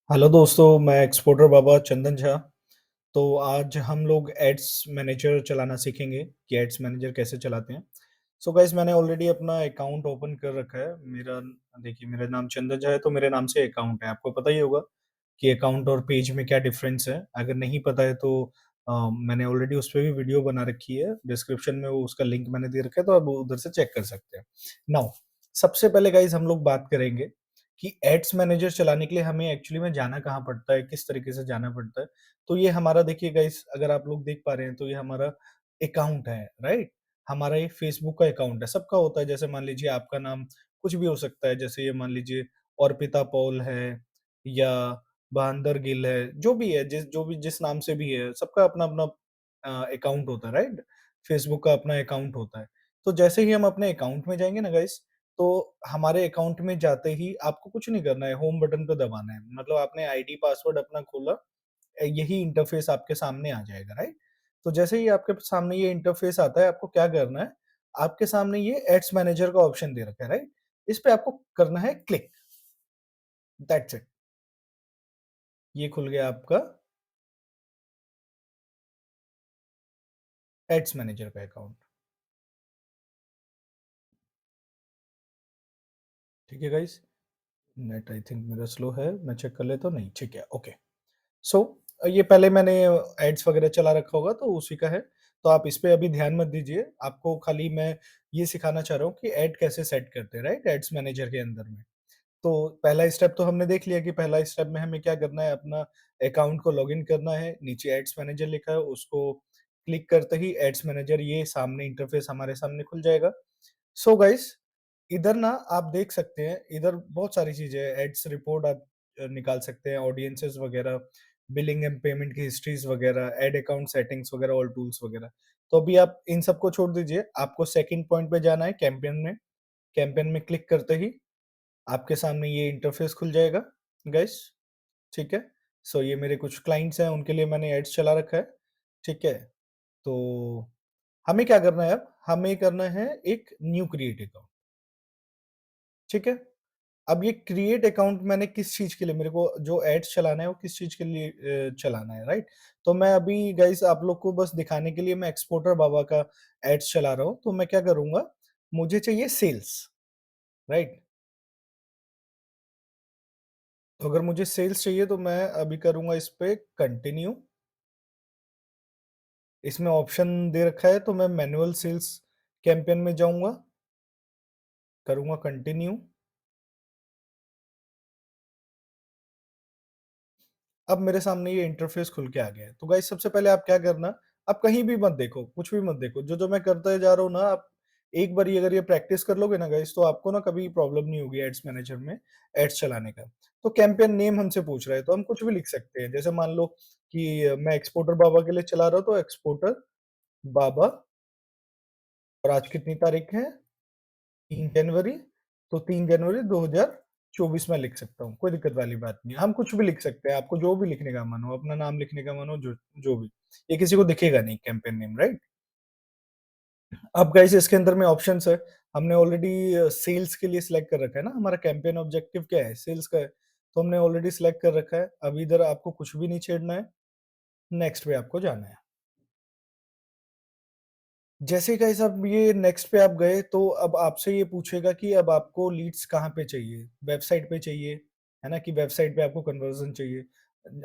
Hello दोस्तों, मैं exporter बाबा चंदन झा। तो आज हम लोग एड्स मैनेजर चलाना सीखेंगे कि एड्स मैनेजर कैसे चलाते हैं। सो गाइस मैंने ऑलरेडी अपना अकाउंट ओपन कर रखा है। देखिए मेरा नाम चंदन झा है तो मेरे नाम से अकाउंट है। आपको पता ही होगा कि अकाउंट और पेज में क्या डिफरेंस है। अगर नहीं पता है तो मैंने ऑलरेडी उस पे भी वीडियो बना रखी है। डिस्क्रिप्शन में वो उसका लिंक मैंने दे रखा है तो आप उधर से चेक कर सकते हैं। नाउ सबसे पहले गाइस हम लोग बात करेंगे कि एड्स मैनेजर चलाने के लिए हमें एक्चुअली में जाना कहाँ पड़ता है, किस तरीके से जाना पड़ता है। तो ये हमारा देखिए गाइस अगर आप लोग देख पा रहे हैं तो ये हमारा अकाउंट है, राइट? हमारा ये फेसबुक का अकाउंट है, सबका होता है। जैसे मान लीजिए आपका नाम कुछ भी हो सकता है, जैसे ये मान लीजिए अर्पिता पॉल है या बहादुर गिल है, जो भी है, जिस नाम से भी है, सबका अपना-अपना अकाउंट होता है, राइट? फेसबुक का अपना अकाउंट होता है। तो जैसे ही हम अपने अकाउंट में जाएँगे ना गाइस, तो हमारे अकाउंट में जाते ही आपको कुछ नहीं करना है, होम बटन पे दबाना है। मतलब आपने आईडी पासवर्ड अपना खोला, यही इंटरफ़ेस आपके सामने आ जाएगा, राइट? तो जैसे ही आपके सामने ये इंटरफ़ेस आता है, आपको क्या करना है, आपके सामने ये एड्स मैनेजर का ऑप्शन दे रखा है, राइट? इस पे आपको करना है क्लिक, दैट्स इट। ये खुल गया आपका एड्स मैनेजर का अकाउंट, ठीक है गाइस? नेट आई थिंक मेरा स्लो है, मैं चेक कर लेता हूँ, नहीं ठीक है, ओके। सो ये पहले मैंने एड्स वगैरह चला रखा होगा तो उसी का है, तो आप इस पे अभी ध्यान मत दीजिए। आपको खाली मैं ये सिखाना चाह रहा हूँ कि ऐड कैसे सेट करते हैं, राइट? एड्स मैनेजर के अंदर में। तो पहला स्टेप तो हमने देख लिया कि पहला स्टेप में हमें क्या करना है, अपना अकाउंट को लॉगिन करना है। नीचे एड्स मैनेजर लिखा है, उसको क्लिक करते ही एड्स मैनेजर ये सामने इंटरफ़ेस हमारे सामने खुल जाएगा। सो गाइस इधर ना आप देख सकते हैं, इधर बहुत सारी चीज़ें हैं, एड्स रिपोर्ट आप निकाल सकते हैं, ऑडियंसेस वगैरह, बिलिंग एंड पेमेंट की हिस्ट्रीज़ वगैरह, ऐड अकाउंट सेटिंग्स वगैरह, ऑल टूल्स वगैरह। तो अभी आप इन सबको छोड़ दीजिए, आपको सेकंड पॉइंट पे जाना है कैम्पेन में। कैम्पेन में क्लिक करते ही आपके सामने ये इंटरफ़ेस खुल जाएगा गाइस, ठीक है? सो ये मेरे कुछ क्लाइंट्स हैं, उनके लिए मैंने एड्स चला रखा है, ठीक है? तो हमें क्या करना है अब? हमें करना है एक न्यू क्रिएट अकाउंट, ठीक है? अब ये क्रिएट अकाउंट मैंने किस चीज़ के लिए, मेरे को जो एड्स चलाना है वो किस चीज़ के लिए चलाना है, राइट? तो मैं अभी गाइस आप लोग को बस दिखाने के लिए मैं एक्सपोर्टर बाबा का एड्स चला रहा हूँ, तो मैं क्या करूँगा, मुझे चाहिए सेल्स, राइट? तो अगर मुझे सेल्स चाहिए तो मैं अभी करूँगा इस पे कंटिन्यू। इसमें ऑप्शन दे रखा है तो मैं मैनुअल सेल्स कैंपेन में जाऊँगा, करूँगा कंटिन्यू। अब मेरे सामने ये इंटरफ़ेस खुल के आ गया है। तो गाइस सबसे पहले आप क्या करना, आप कहीं भी मत देखो, कुछ भी मत देखो। जो-जो मैं करते जा रहा हूँ ना, आप एक बारी अगर ये प्रैक्टिस कर लोगे ना गाइस, तो आपको ना कभी प्रॉब्लम नहीं होगी एड्स मैनेजर में एड्स चलाने का। तो कैंपेन नेम हमसे पूछ रहा है, तो हम कुछ भी लिख सकते हैं। जैसे मान लो कि मैं एक्सपोर्टर बाबा के लिए चला रहा हूँ, तो एक्सपोर्टर बाबा, और आज कितनी तारीख है? 3 जनवरी, तो 3 जनवरी 2024 में लिख सकता हूँ, कोई दिक्कत वाली बात नहीं है। हम कुछ भी लिख सकते हैं, आपको जो भी लिखने का मन हो, अपना नाम लिखने का मन हो, जो जो भी। ये किसी को दिखेगा नहीं कैंपेन नेम, राइट? अब गाइस इसके अंदर में ऑप्शंस है, हमने ऑलरेडी सेल्स के लिए सिलेक्ट कर रखा है ना, हमारा कैंपेन ऑब्जेक्टिव क्या है? सेल्स का है, तो हमने ऑलरेडी सिलेक्ट कर रखा है। अब इधर आपको कुछ भी नहीं छेड़ना है, नेक्स्ट पे आपको जाना है। जैसे ही गाइस अब ये नेक्स्ट पे आप गए तो अब आपसे ये पूछेगा कि अब आपको लीड्स कहाँ पे चाहिए? वेबसाइट पे चाहिए, है ना? कि वेबसाइट पे आपको कन्वर्जन चाहिए।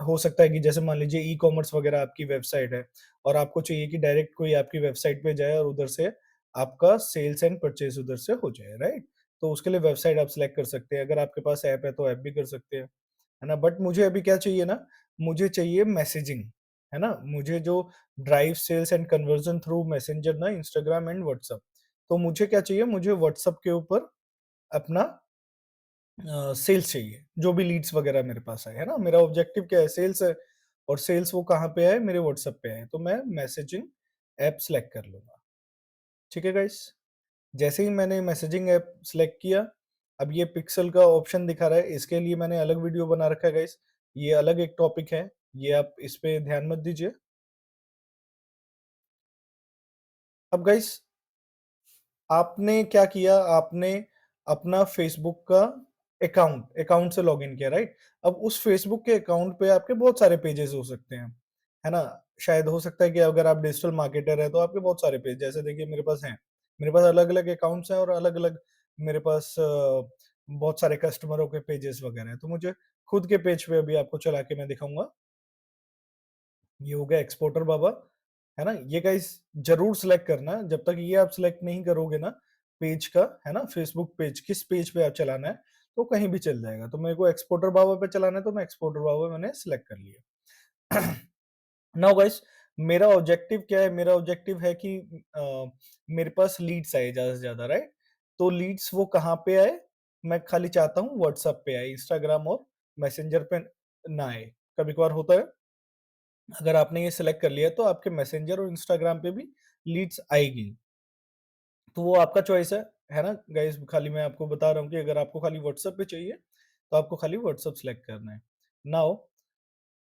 हो सकता है कि जैसे मान लीजिए ई-कॉमर्स वगैरह आपकी वेबसाइट है और आपको चाहिए कि डायरेक्ट कोई आपकी वेबसाइट पे जाए और उधर से आपका सेल्स एंड परचेज़ उधर से हो जाए, राइट? तो उसके लिए वेबसाइट आप सिलेक्ट कर सकते हैं। अगर आपके पास ऐप है तो ऐप भी कर सकते हैं। है ना? बट मुझे अभी क्या चाहिए ना, मुझे चाहिए मैसेजिंग, है ना? मुझे जो drive sales and conversion through messenger ना, इंस्टाग्राम एंड व्हाट्सएप। तो मुझे क्या चाहिए, मुझे व्हाट्सएप के ऊपर अपना सेल्स चाहिए, जो भी लीड्स वगैरह मेरे पास है ना? मेरा ऑब्जेक्टिव क्या है? सेल्स है, और सेल्स वो कहाँ पे है? मेरे व्हाट्सएप पे है, तो मैं मैसेजिंग ऐप सेलेक्ट कर लूँगा। ठीक है गाइस? जैसे ही मैंने मैसेजिंग ऐप सेलेक्ट किया, अब ये पिक्सेल का ऑप्शन दिखा रहा है, इसके लिए मैंने अलग वीडियो बना रखा है गाइस। ये अलग एक टॉपिक है, ये आप इस पे ध्यान मत दीजिए। अब गाइस आपने क्या किया, आपने अपना फेसबुक का अकाउंट से लॉगिन किया, राइट? अब उस फेसबुक के अकाउंट पे आपके बहुत सारे पेजेस हो सकते हैं, है ना? शायद हो सकता है कि अगर आप डिजिटल मार्केटर हैं तो आपके बहुत सारे पेज, जैसे देखिए मेरे पास हैं। मेरे पास अलग-अलग अकाउंट्स हैं और अलग-अलग मेरे पास बहुत सारे कस्टमरों के पेजेस वगैरह हैं। तो मुझे खुद के पेज पे अभी आपको चला के मैं दिखाऊँगा। ये हो गया एक्सपोर्टर बाबा, है ना? ये गाइस ज़रूर सिलेक्ट करना, जब तक ये आप सिलेक्ट नहीं करोगे ना पेज का, है ना? फेसबुक पेज, किस पेज पे आप चलाना है, तो कहीं भी चल जाएगा। तो मेरे को एक्सपोर्टर बाबा पे चलाना है, तो मैं एक्सपोर्टर बाबा मैंने सिलेक्ट कर लिया। नाउ गाइस, मेरा ऑब्जेक्टिव क्या है? मेरा ऑब्जेक्टिव है कि मेरे पास लीड्स आए ज़्यादा से ज़्यादा, राइट? तो लीड्स वो कहाँ पे आए? मैं खाली चाहता हूँ व्हाट्सएप पे आए, इंस्टाग्राम और मैसेंजर पे ना आए। कभी-कभार होता है, अगर आपने ये सिलेक्ट कर लिया तो आपके मैसेंजर और इंस्टाग्राम पे भी लीड्स आएगी। तो वो आपका चॉइस है ना गाइस? खाली मैं आपको बता रहा हूँ कि अगर आपको खाली व्हाट्सएप पे चाहिए, तो आपको खाली व्हाट्सएप सिलेक्ट करना है। नाउ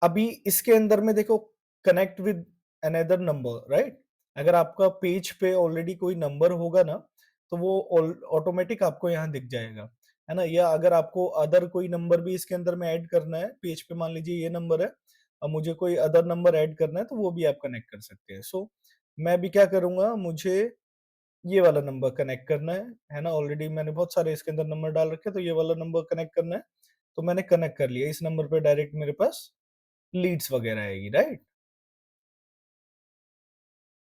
अभी इसके अंदर में देखो, connect with another number, right? अगर आपका पेज पे ऑलरेडी कोई नंबर होगा ना, तो वो ऑटोमेटिक आपको यहाँ दिख जाएगा, है ना? या अगर आपको अदर कोई नंबर भी इसके अंदर में ऐड करना है, पेज पे मान लीजिए ये नंबर है और मुझे कोई अदर नंबर ऐड करना है, तो वो भी आप कनेक्ट कर सकते हैं। सो मैं अभी क्या करूंगा, मुझे ये वाला नंबर कनेक्ट करना है ना? ऑलरेडी मैंने बहुत सारे इसके अंदर नंबर डाल रखे हैं, तो ये वाला नंबर कनेक्ट करना है। तो मैंने कनेक्ट कर लिया, इस नंबर पे डायरेक्ट मेरे पास लीड्स वगैरह आएगी, राइट?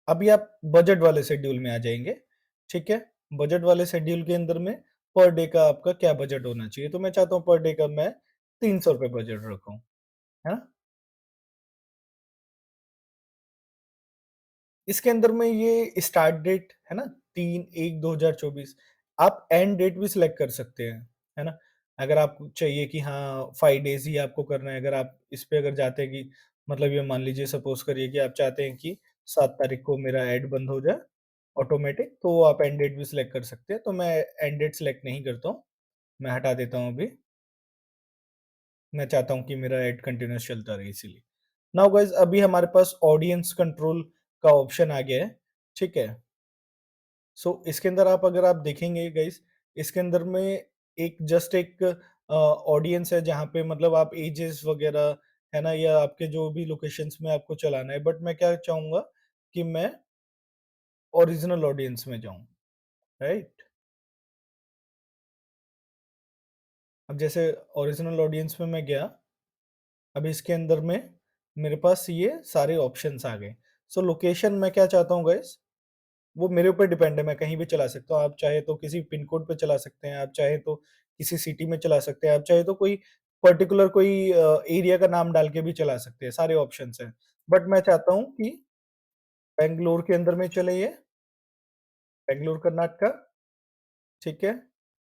अभी आप बजट वाले शेड्यूल में आ जाएँगे, ठीक है? बजट वाले शेड्यूल के अंदर में पर डे का आपका क्या बजट होना चाहिए? तो मैं चाहता हूँ पर डे का मैं ₹300 बजट रखूँ, है ना? इसके अंदर में ये स्टार्ट डेट है ना, 3/1/2024, आप एंड डेट भी सिलेक्ट कर सकते हैं, है ना? अगर आपको चाहिए कि हाँ 5 डेज़ ही आपको करना है, अगर आप इस पे अगर जाते हैं कि मतलब ये मान लीजिए सपोज़ करिए कि आप चाहते हैं कि 7 तारीख को मेरा ऐड बंद हो जाए ऑटोमेटिक, तो आप एंड डेट भी सिलेक्ट कर सकते हैं। तो मैं एंड डेट सिलेक्ट नहीं करता हूँ, मैं हटा देता हूँ अभी। मैं चाहता हूँ कि मेरा ऐड कंटिन्यूअस चलता रहे इसीलिए। नाउ गाइज़, अभी हमारे पास ऑडियंस कंट्रोल का ऑप्शन आ गया है, ठीक है? सो इसके अंदर आप अगर आप देखेंगे गाइस, इसके अंदर में एक ऑडियंस है जहाँ पे मतलब आप एजेस वगैरह, है ना? या आपके जो भी लोकेशंस में आपको चलाना है, बट मैं क्या चाहूंगा कि मैं ओरिजिनल ऑडियंस में जाऊं, राइट? अब जैसे ओरिजिनल ऑडियंस में मैं गया, अब इसके अंदर में मेरे पास ये सारे ऑप्शंस आ गए। सो लोकेशन मैं क्या चाहता हूँ गाइस, वो मेरे ऊपर डिपेंड है, मैं कहीं भी चला सकता हूँ। आप चाहे तो किसी पिन कोड पे चला सकते हैं, आप चाहे तो किसी सिटी में चला सकते हैं, आप चाहे तो कोई पर्टिकुलर कोई एरिया का नाम डाल के भी चला सकते हैं, सारे ऑप्शंस हैं। बट मैं चाहता हूँ कि बैंगलोर के अंदर में चले ये, बैंगलोर कर्नाटका, ठीक है?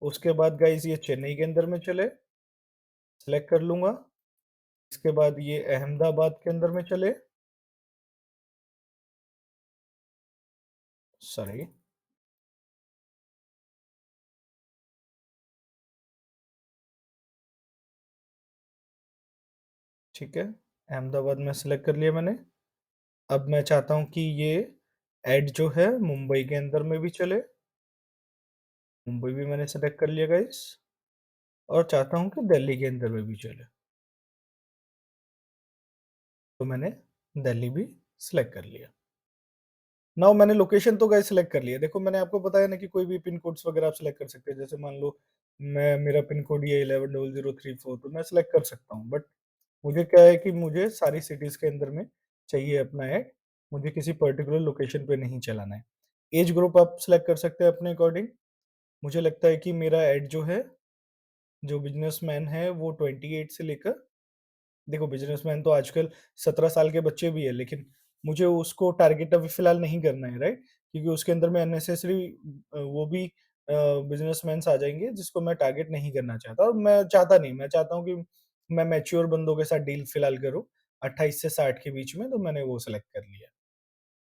उसके बाद गाइस ये चेन्नई के अंदर में चले, सेलेक्ट कर लूँगा। इसके बाद ये अहमदाबाद के अंदर में चले, सॉरी, ठीक है? अहमदाबाद में सेलेक्ट कर लिया मैंने। अब मैं चाहता हूँ कि ये ऐड जो है मुंबई के अंदर में भी चले, मुंबई भी मैंने सेलेक्ट कर लिया गाइस, और चाहता हूँ कि दिल्ली के अंदर में भी चले, तो मैंने दिल्ली भी सिलेक्ट कर लिया। नाउ मैंने लोकेशन तो गाइस सिलेक्ट कर लिया। देखो मैंने आपको बताया ना कि कोई भी पिन कोड्स वगैरह आप सिलेक्ट कर सकते हैं। जैसे मान लो मैं मेरा पिन कोड ये 110034, तो मैं सिलेक्ट कर सकता हूँ। बट मुझे क्या है कि मुझे सारी सिटीज़ के अंदर में चाहिए अपना ऐड, मुझे किसी पर्टिकुलर लोकेशन पे नहीं चलाना है। एज ग्रुप आप सिलेक्ट कर सकते हैं अपने अकॉर्डिंग। मुझे लगता है कि मेरा ऐड जो है, जो बिज़नेसमैन है वो 28 से लेकर, देखो बिज़नेसमैन तो आजकल 17 साल के बच्चे भी है, लेकिन मुझे उसको टारगेट अभी फ़िलहाल नहीं करना है, राइट? क्योंकि उसके अंदर में अननेसेसरी वो भी बिज़नेसमैन्स आ जाएँगे जिसको मैं टारगेट नहीं करना चाहता, और मैं चाहता नहीं, मैं चाहता हूँ कि मैं मैच्योर बंदों के साथ डील फ़िलहाल करूँ, 28 से 60 के बीच में, तो मैंने वो सेलेक्ट कर लिया।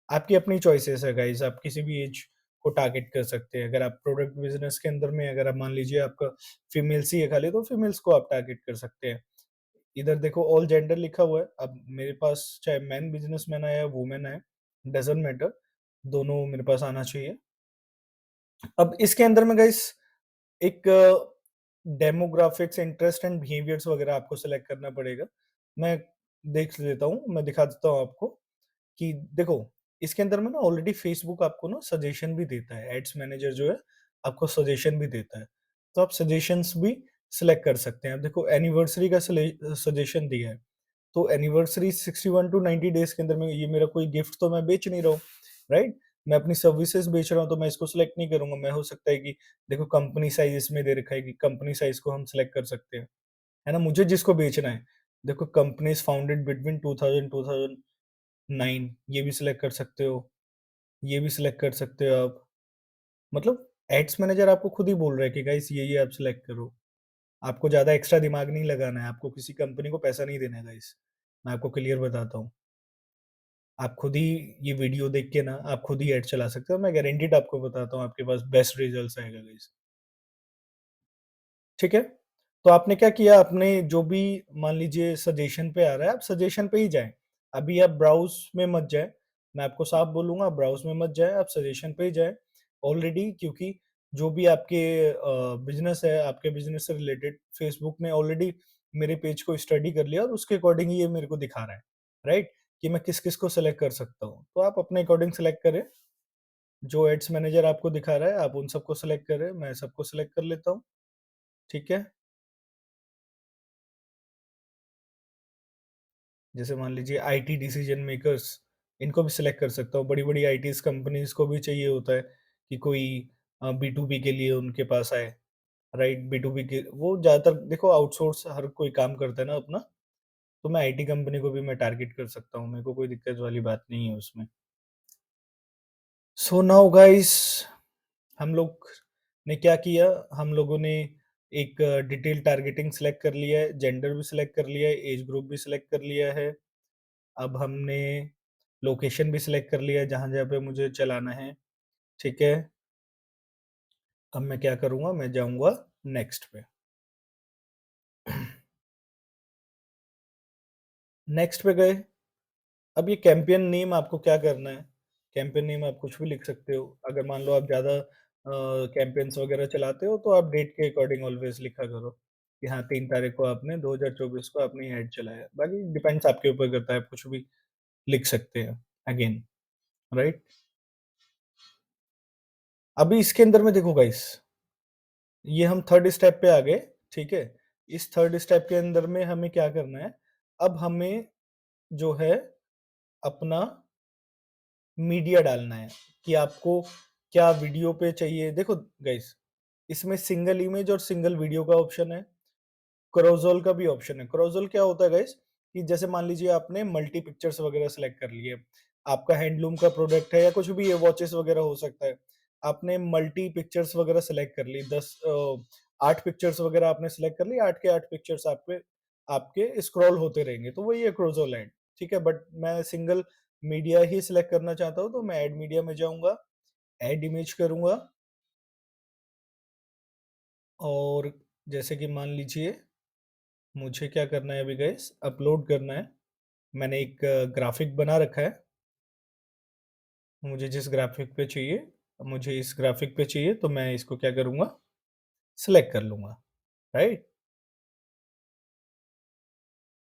आपकी अपनी चॉइसेस है गाइज़, आप किसी भी एज को टारगेट कर सकते हैं। अगर आप प्रोडक्ट बिज़नेस के अंदर में, अगर आप मान लीजिए आपका फीमेल्स ही है खाली, तो फीमेल्स को आप टारगेट कर सकते हैं। इधर देखो ऑल जेंडर लिखा हुआ है, अब मेरे पास चाहे मैन बिज़नेसमैन है या वुमेन है, डज़न्ट मैटर, दोनों मेरे पास आना चाहिए। अब इसके अंदर में गाइस एक डेमोग्राफिक्स, इंटरेस्ट एंड बिहेवियर्स वगैरह आपको सेलेक्ट करना पड़ेगा। मैं देख लेता हूँ, मैं दिखा देता हूँ आपको कि देखो, इसके अंदर में ना ऑलरेडी फेसबुक आपको ना सजेशन भी देता है, एड्स मैनेजर जो है, आपको सजेशन भी देता है। तो आप सजेशंस भी सिलेक्ट कर सकते हैं। अब देखो एनिवर्सरी का सजेशन दिया है, तो एनिवर्सरी 61 टू 90 डेज़ के अंदर में ये मेरा कोई गिफ्ट तो मैं बेच नहीं रहा हूँ, राइट? मैं अपनी सर्विसेज़ बेच रहा हूँ, तो मैं इसको सिलेक्ट नहीं करूँगा। मैं हो सकता है कि देखो कंपनी साइज़ इसमें दे रखा है कि कंपनी साइज़ को हम सिलेक्ट कर सकते हैं, है ना? मुझे जिसको बेचना है, देखो कंपनीज़ फाउंडेड बिटवीन 2000 2009 ये भी सिलेक्ट कर सकते हो, ये भी सिलेक्ट कर सकते हो आप। मतलब एड्स मैनेजर आपको खुद ही बोल रहा है कि गाइस ये आप सिलेक्ट करो। आपको ज़्यादा एक्स्ट्रा दिमाग नहीं लगाना है, आपको किसी कंपनी को पैसा नहीं देना है गाइस। मैं आपको क्लियर बताता हूँ। आप खुद ही ये वीडियो देख के ना आप खुद ही ऐड चला सकते हो। मैं गारंटीड आपको बताता हूँ आपके पास बेस्ट रिजल्ट्स आएगा गाइस। ठीक है? तो आपने क्या किया, आपने जो भी मान लीजिए सजेशन पे आ रहा है, आप सजेशन पे ही जाएँ। अभी आप ब्राउज़ में मत जाएँ। मैं आपको साफ बोलूँगा, ब्राउज़ में मत जाएँ, आप सजेशन पे ही जाएँ। ऑलरेडी क्योंकि जो भी आपके बिज़नेस है, आपके बिज़नेस से रिलेटेड फेसबुक ने ऑलरेडी मेरे पेज को स्टडी कर लिया और उसके अकॉर्डिंग ही ये मेरे को दिखा रहा है, राइट? कि मैं किस-किस को सेलेक्ट कर सकता हूँ। तो आप अपने अकॉर्डिंग सेलेक्ट करें। जो एड्स मैनेजर आपको दिखा रहा है, आप उन सबको सेलेक्ट करें। मैं सबको सेलेक्ट कर लेता हूँ, ठीक है? जैसे मान लीजिए आईटी डिसीजन मेकर्स, इनको भी सिलेक्ट कर सकता हूँ। बड़ी-बड़ी आईटीज़ कंपनीज़ को भी चाहिए होता है कि कोई बी2बी के लिए उनके पास आए, राइट? बी2बी के वो ज़्यादातर देखो आउटसोर्स हर कोई काम करता है ना अपना, तो मैं आईटी कंपनी को भी मैं टारगेट कर सकता हूँ। मेरे को कोई दिक्कत वाली बात नहीं है उसमें। सो नाउ गाइस, हम लोग ने क्या किया, हम लोगों ने एक डिटेल टारगेटिंग सिलेक्ट कर लिया है, जेंडर भी सिलेक्ट कर लिया है, एज ग्रुप भी सिलेक्ट कर लिया है। अब हमने लोकेशन भी सिलेक्ट कर लिया है जहाँ-जहाँ पे मुझे चलाना है, ठीक है? अब मैं क्या करूँगा, मैं जाऊँगा नेक्स्ट पे। नेक्स्ट पे गए, अब ये कैंपेन नेम आपको क्या करना है, कैंपेन नेम आप कुछ भी लिख सकते हो। अगर मान लो आप ज़्यादा कैम्पेन्स वगैरह चलाते हो तो आप डेट के अकॉर्डिंग ऑलवेज़ लिखा करो, कि हाँ 3 तारीख को आपने 2024 को आपने ये ऐड चलाया। बाकी डिपेंड्स आपके ऊपर करता है, आप कुछ भी लिख सकते हैं अगेन, राइट? अभी इसके अंदर में देखो गाइस, ये हम थर्ड स्टेप पे आ गए, ठीक है? इस थर्ड स्टेप के अंदर में हमें क्या करना है, अब हमें जो है अपना मीडिया डालना है कि आपको क्या वीडियो पे चाहिए। देखो गाइस, इसमें सिंगल इमेज और सिंगल वीडियो का ऑप्शन है, क्रोजोल का भी ऑप्शन है। क्रोजोल क्या होता है गाइस, कि जैसे मान लीजिए आपने मल्टी पिक्चर्स वगैरह सेलेक्ट कर लिए, आपका हैंडलूम का प्रोडक्ट है या कुछ भी है, वॉचेस वगैरह हो सकता है। आपने मल्टी पिक्चर्स वगैरह सेलेक्ट कर ली, 8 पिक्चर्स वगैरह आपने सेलेक्ट कर ली, 8 के 8 पिक्चर्स आपके आपके स्क्रॉल होते रहेंगे, तो वही है क्रोजोल ऐड, ठीक है? बट मैं सिंगल मीडिया ही सिलेक्ट करना चाहता हूँ, तो मैं ऐड मीडिया में जाऊँगा, ऐड इमेज करूँगा और जैसे कि मान लीजिए मुझे क्या करना है अभी गाइस, अपलोड करना है। मैंने एक ग्राफ़िक बना रखा है, मुझे जिस ग्राफ़िक पे चाहिए, मुझे इस ग्राफ़िक पे चाहिए तो मैं इसको क्या करूँगा, सेलेक्ट कर लूँगा, राइट?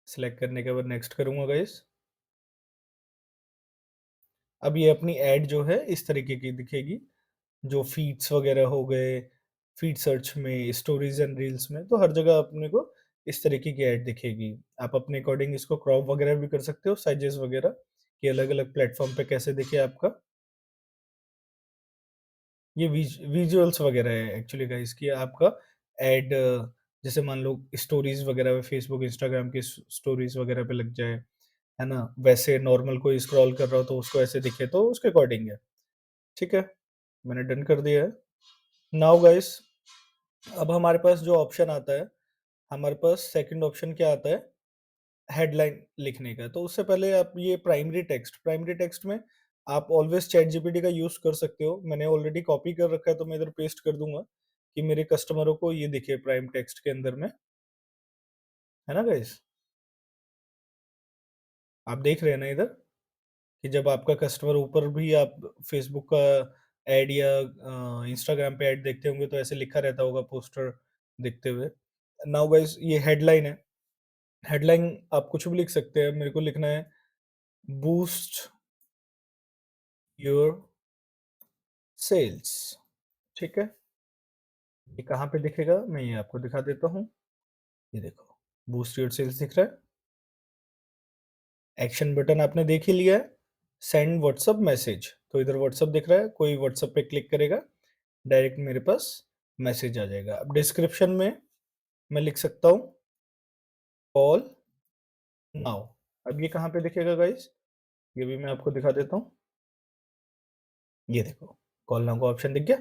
सेलेक्ट करने के बाद नेक्स्ट करूँगा गाइस। अब ये अपनी ऐड जो है इस तरीके की दिखेगी, जो फ़ीड्स वग़ैरह हो गए, फ़ीड सर्च में, स्टोरीज़ एंड रील्स में, तो हर जगह अपने को इस तरीके की ऐड दिखेगी। आप अपने अकॉर्डिंग इसको क्रॉप वग़ैरह भी कर सकते हो, साइज़ेज़ वग़ैरह, कि अलग-अलग प्लेटफ़ॉर्म पे कैसे दिखे आपका। ये विजुअल्स वगैरह है एक्चुअली गाइस, कि आपका ऐड जैसे मान लो स्टोरीज़ वगैरह पे फेसबुक, इंस्टाग्राम की स्टोरीज़ वगैरह पे लग जाए, है ना? वैसे नॉर्मल कोई स्क्रॉल कर रहा हो तो उसको ऐसे दिखे, तो उसके अकॉर्डिंग है, ठीक है? मैंने डन कर दिया है। नाउ गाइस, अब हमारे पास जो ऑप्शन आता है, हमारे पास सेकंड ऑप्शन क्या आता है? हेडलाइन लिखने का। तो उससे पहले आप ये प्राइमरी टेक्स्ट में आप ऑलवेज़ चैटजीपीटी का यूज़ कर सकते हो। मैंने ऑलरेडी कॉपी कर रखा है तो मैं इधर पेस्ट कर दूँगा कि मेरे कस्टमरों को ये दिखे प्राइम टेक्स्ट के अंदर में, है ना गाइज़? आप देख रहे हैं ना इधर कि जब आपका कस्टमर ऊपर भी आप फ़ेसबुक का ऐड या इंस्टाग्राम पे ऐड देखते होंगे तो ऐसे लिखा रहता होगा पोस्टर दिखते हुए। नाउ गाइस ये हेडलाइन है। हेडलाइन आप कुछ भी लिख सकते हैं। मेरे को लिखना है बूस्ट योर सेल्स। ठीक है? ये कहाँ पे दिखेगा? मैं ये आपको दिखा देता हूँ। ये देखो, बूस्ट योर सेल्स दिख रहा है। एक्शन बटन आपने देख ही लिया है। सेंड व्हाट्सएप मैसेज, तो इधर व्हाट्सएप दिख रहा है, कोई व्हाट्सएप पे क्लिक करेगा, डायरेक्ट मेरे पास मैसेज आ जाएगा। अब डिस्क्रिप्शन में मैं लिख सकता हूँ कॉल नाउ। अब ये कहाँ पे दिखेगा गाइस? ये भी मैं आपको दिखा देता हूँ। ये देखो, कॉल नाउ का ऑप्शन दिख गया।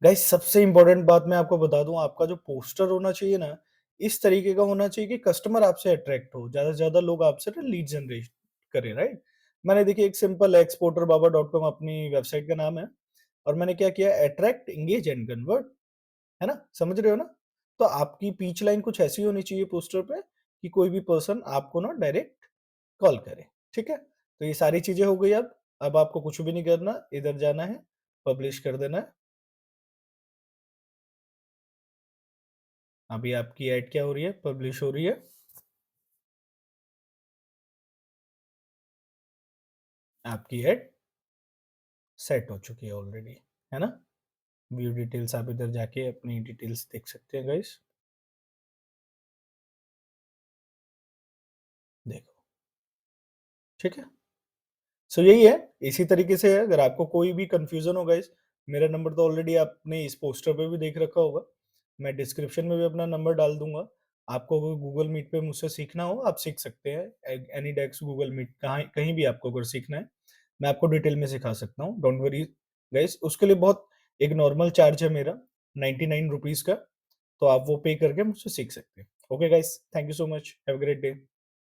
गाइस सबसे इंपॉर्टेंट बात मैं आपको बता दूं, आपका जो पोस्टर होना चाहिए ना, इस तरीके का होना चाहिए कि कस्टमर आपसे अट्रैक्ट हो, ज्यादा से ज्यादा लोग आपसे ना लीड जनरेट करें, राइट? मैंने देखिए एक सिंपल exporterBaba.com अपनी वेबसाइट का नाम है, और मैंने क्या किया, अट्रैक्ट एंगेज एंड कन्वर्ट, है ना? समझ रहे हो ना? तो आपकी पीच लाइन कुछ ऐसी होनी चाहिए पोस्टर पे कि कोई भी पर्सन आपको ना डायरेक्ट कॉल करे। ठीक है? तो ये सारी चीजें हो गई। अब आपको कुछ भी नहीं करना, इधर जाना है, पब्लिश कर देना है। अभी आपकी ऐड क्या हो रही है? पब्लिश हो रही है। आपकी ऐड सेट हो चुकी है ऑलरेडी, है ना? व्यू डिटेल्स, आप इधर जाके अपनी डिटेल्स देख सकते हैं गाइस। देखो, ठीक है? सो यही है, इसी तरीके से है। अगर आपको कोई भी कंफ्यूजन हो गाइस, मेरा नंबर तो ऑलरेडी आपने इस पोस्टर पे भी देख रखा होगा। मैं डिस्क्रिप्शन में भी अपना नंबर डाल दूंगा। आपको अगर गूगल मीट पे मुझसे सीखना हो, आप सीख सकते हैं। एनी डेक्स गूगल मीट, कहाँ कहीं भी आपको अगर सीखना है, मैं आपको डिटेल में सिखा सकता हूँ। डोंट वरी गाइस, उसके लिए बहुत एक नॉर्मल चार्ज है मेरा, 99 रुपीज का। तो आप वो पे करके मुझसे सीख सकते हैं। Okay guys, thank you so much, have a great day.